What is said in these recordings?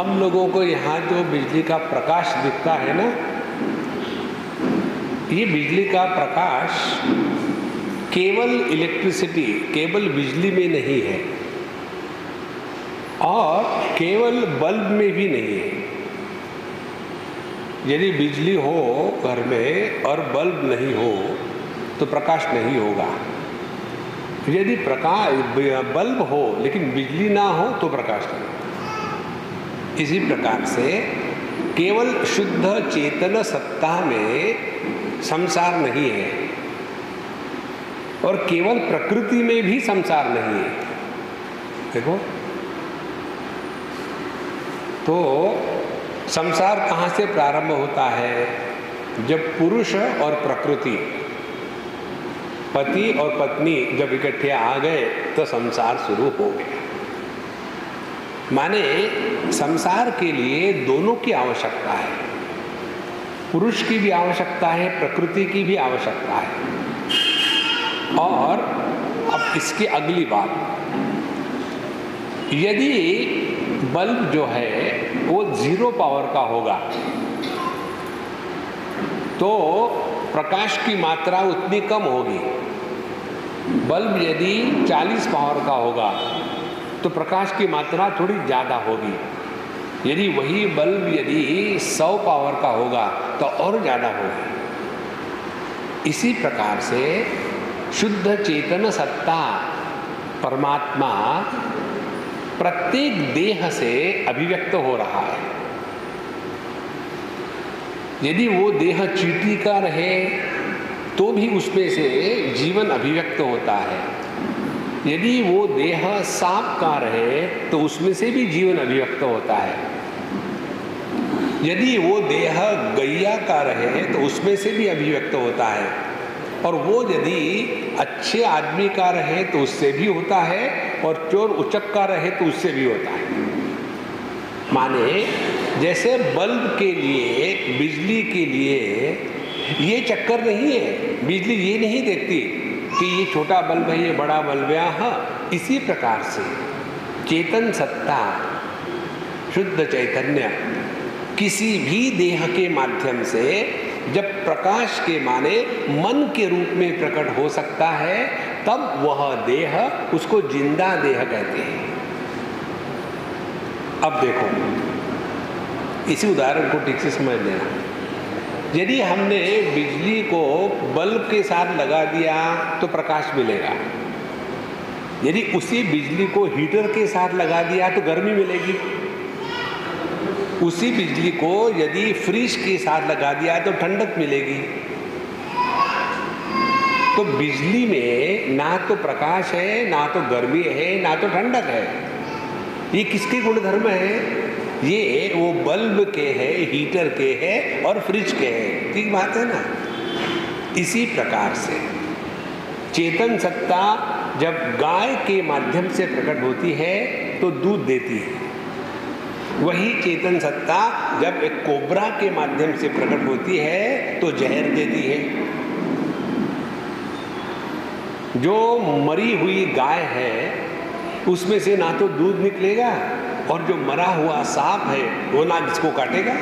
हम लोगों को यहाँ जो बिजली का प्रकाश दिखता है ना, ये बिजली का प्रकाश केवल इलेक्ट्रिसिटी, केवल बिजली में नहीं है और केवल बल्ब में भी नहीं है। यदि बिजली हो घर में और बल्ब नहीं हो तो प्रकाश नहीं होगा। यदि बल्ब हो लेकिन बिजली ना हो तो प्रकाश नहीं होगा। इसी प्रकार से केवल शुद्ध चेतन सत्ता में संसार नहीं है और केवल प्रकृति में भी संसार नहीं है। देखो तो संसार कहाँ से प्रारंभ होता है? जब पुरुष और प्रकृति, पति और पत्नी जब इकट्ठे आ गए तो संसार शुरू हो गया। माने संसार के लिए दोनों की आवश्यकता है, पुरुष की भी आवश्यकता है, प्रकृति की भी आवश्यकता है। और अब इसकी अगली बात, यदि बल्ब जो है वो 0 पावर का होगा तो प्रकाश की मात्रा उतनी कम होगी। बल्ब यदि 40 पावर का होगा तो प्रकाश की मात्रा थोड़ी ज़्यादा होगी। यदि वही बल्ब यदि 100 पावर का होगा तो और ज़्यादा होगी। इसी प्रकार से शुद्ध चेतन सत्ता परमात्मा प्रत्येक देह से अभिव्यक्त हो रहा है। यदि वो देह चींटी का रहे तो भी उसमें से जीवन अभिव्यक्त होता है। यदि वो देह सांप का रहे तो उसमें से भी जीवन अभिव्यक्त होता है। यदि वो देह गैया का रहे तो उसमें से भी अभिव्यक्त होता है। और वो यदि अच्छे आदमी का रहे तो उससे भी होता है और चोर उचक का रहे तो उससे भी होता है। माने जैसे बल्ब के लिए, बिजली के लिए ये चक्कर नहीं है, बिजली ये नहीं देखती कि ये छोटा बल्ब है, ये बड़ा बल्ब है। हाँ, इसी प्रकार से चेतन सत्ता, शुद्ध चैतन्य किसी भी देह के माध्यम से जब प्रकाश के माने मन के रूप में प्रकट हो सकता है तब वह देह, उसको जिंदा देह कहते हैं। अब देखो, इसी उदाहरण को ठीक से समझ लेना। यदि हमने बिजली को बल्ब के साथ लगा दिया तो प्रकाश मिलेगा। यदि उसी बिजली को हीटर के साथ लगा दिया तो गर्मी मिलेगी। उसी बिजली को यदि फ्रिज के साथ लगा दिया तो ठंडक मिलेगी। तो बिजली में ना तो प्रकाश है, ना तो गर्मी है, ना तो ठंडक है। ये किसके गुणधर्म है? ये वो बल्ब के है, हीटर के है और फ्रिज के है। ठीक बात है ना? इसी प्रकार से चेतन सत्ता जब गाय के माध्यम से प्रकट होती है तो दूध देती है। वही चेतन सत्ता जब एक कोबरा के माध्यम से प्रकट होती है तो जहर देती है। जो मरी हुई गाय है उसमें से ना तो दूध निकलेगा और जो मरा हुआ सांप है वो ना इसको काटेगा।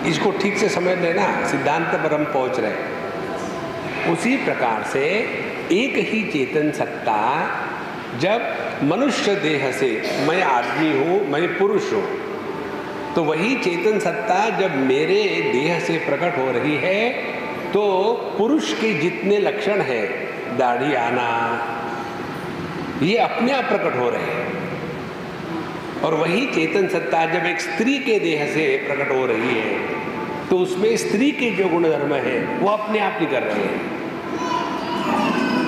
इसको ठीक से समझ लेना, सिद्धांत पर हम पहुंच रहे। उसी प्रकार से एक ही चेतन सत्ता जब मनुष्य देह से, मैं आदमी हूँ, मैं पुरुष हूँ, तो वही चेतन सत्ता जब मेरे देह से प्रकट हो रही है तो पुरुष के जितने लक्षण है, दाढ़ी आना, ये अपने आप प्रकट हो रहे हैं। और वही चेतन सत्ता जब एक स्त्री के देह से प्रकट हो रही है तो उसमें स्त्री के जो गुणधर्म है वो अपने आप निकल रहे हैं।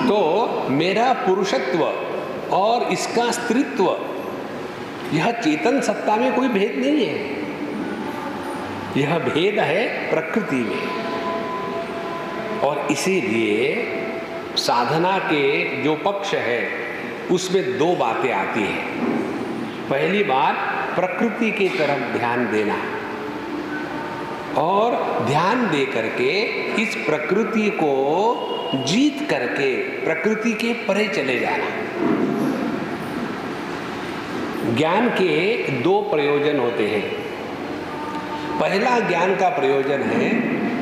तो मेरा पुरुषत्व और इसका स्त्रीत्व, यह चेतन सत्ता में कोई भेद नहीं है। यह भेद है प्रकृति में। और इसीलिए साधना के जो पक्ष है उसमें दो बातें आती हैं। पहली बात, प्रकृति की तरफ ध्यान देना और ध्यान दे करके इस प्रकृति को जीत करके प्रकृति के परे चले जाना। ज्ञान के दो प्रयोजन होते हैं। पहला ज्ञान का प्रयोजन है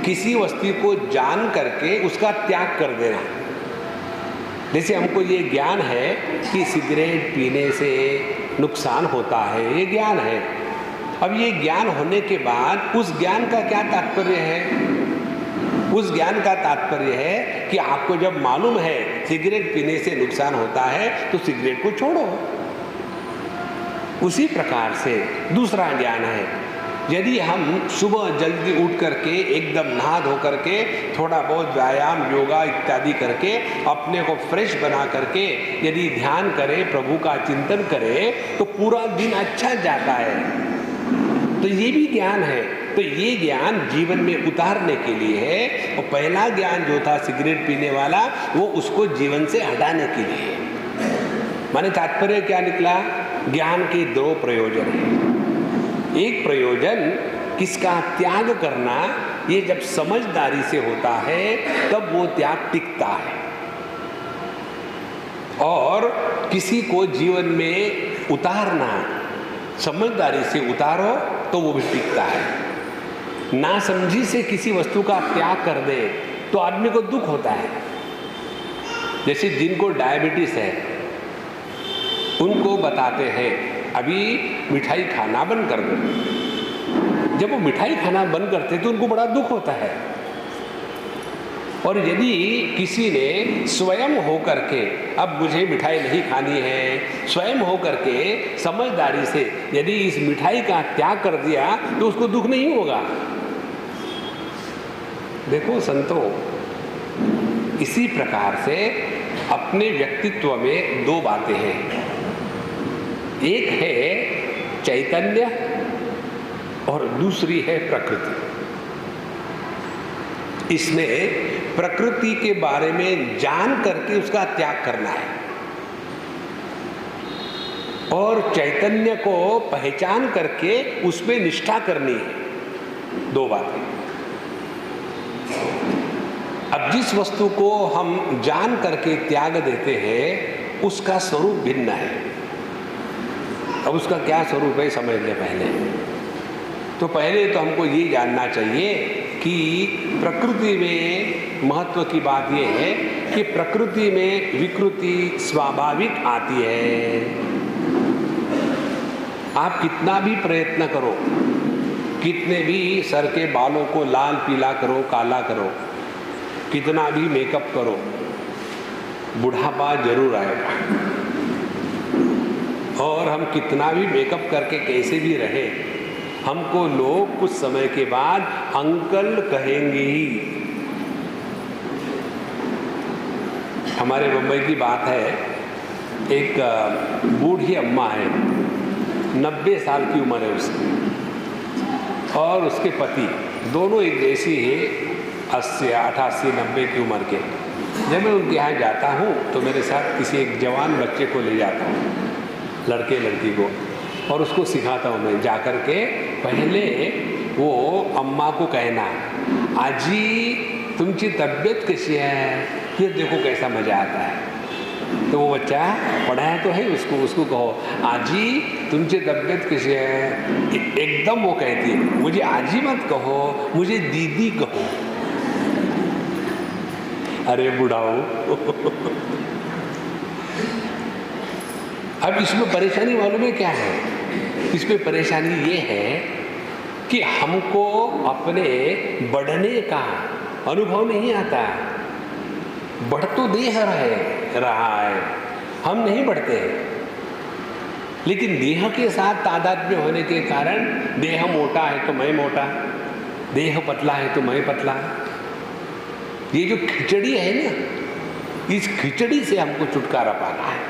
किसी वस्तु को जान करके उसका त्याग कर देना। जैसे हमको ये ज्ञान है कि सिगरेट पीने से नुकसान होता है, ये ज्ञान है। अब ये ज्ञान होने के बाद उस ज्ञान का क्या तात्पर्य है? उस ज्ञान का तात्पर्य है कि आपको जब मालूम है सिगरेट पीने से नुकसान होता है तो सिगरेट को छोड़ो। उसी प्रकार से दूसरा ज्ञान है, यदि हम सुबह जल्दी उठ करके एकदम नहा धो करके थोड़ा बहुत व्यायाम योगा इत्यादि करके अपने को फ्रेश बना करके यदि ध्यान करें, प्रभु का चिंतन करें तो पूरा दिन अच्छा जाता है। तो ये भी ज्ञान है। तो ये ज्ञान जीवन में उतारने के लिए है। और पहला ज्ञान जो था सिगरेट पीने वाला, वो उसको जीवन से हटाने के लिए। माने तात्पर्य क्या निकला? ज्ञान के दो प्रयोजन हैं। एक प्रयोजन किसका त्याग करना, ये जब समझदारी से होता है तब वो त्याग टिकता है। और किसी को जीवन में उतारना, समझदारी से उतारो तो वो भी टिकता है। ना समझी से किसी वस्तु का त्याग कर दे तो आदमी को दुख होता है। जैसे जिनको डायबिटीज है उनको बताते हैं अभी मिठाई खाना बंद कर दो। जब वो मिठाई खाना बंद करते तो उनको बड़ा दुख होता है। और यदि किसी ने स्वयं हो करके अब मुझे मिठाई नहीं खानी है, स्वयं हो करके समझदारी से यदि इस मिठाई का त्याग कर दिया तो उसको दुख नहीं होगा। देखो संतों, इसी प्रकार से अपने व्यक्तित्व में दो बातें हैं। एक है चैतन्य और दूसरी है प्रकृति। इसने प्रकृति के बारे में जान करके उसका त्याग करना है और चैतन्य को पहचान करके उसमें निष्ठा करनी है। दो बातें। अब जिस वस्तु को हम जान करके त्याग देते हैं उसका स्वरूप भिन्न है। अब उसका क्या स्वरूप है समझ ले पहले। तो पहले तो हमको ये जानना चाहिए कि प्रकृति में महत्व की बात यह है कि प्रकृति में विकृति स्वाभाविक आती है। आप कितना भी प्रयत्न करो, कितने भी सर के बालों को लाल पीला करो, काला करो, कितना भी मेकअप करो, बुढ़ापा जरूर आएगा। और हम कितना भी मेकअप करके कैसे भी रहे, हमको लोग कुछ समय के बाद अंकल कहेंगे ही। हमारे मुंबई की बात है, एक बूढ़ी अम्मा है, 90 साल की उम्र है उसकी, और उसके पति दोनों एक जैसी है, 80, 88, 90 की उम्र के। जब मैं उनके यहाँ जाता हूँ तो मेरे साथ किसी एक जवान बच्चे को ले जाता हूँ, लड़के लड़की को, और उसको सिखाता हूँ मैं जाकर के। पहले वो अम्मा को कहना, आजी तुमची तबीयत कैसी है, फिर देखो कैसा मज़ा आता है। तो वो बच्चा पढ़ाया तो है उसको कहो, आजी तुमची तबीयत कैसी है। एकदम वो कहती है, मुझे आजी मत कहो, मुझे दीदी कहो। अरे बुढ़ाओ। अब इसमें परेशानी मालूम है क्या है? इसमें परेशानी ये है कि हमको अपने बढ़ने का अनुभव नहीं आता। बढ़ तो देह रहा है, हम नहीं बढ़ते हैं। लेकिन देह के साथ तादात्म्य होने के कारण देह मोटा है तो मैं मोटा, देह पतला है तो मैं पतला। ये जो खिचड़ी है ना, इस खिचड़ी से हमको छुटकारा पाना है।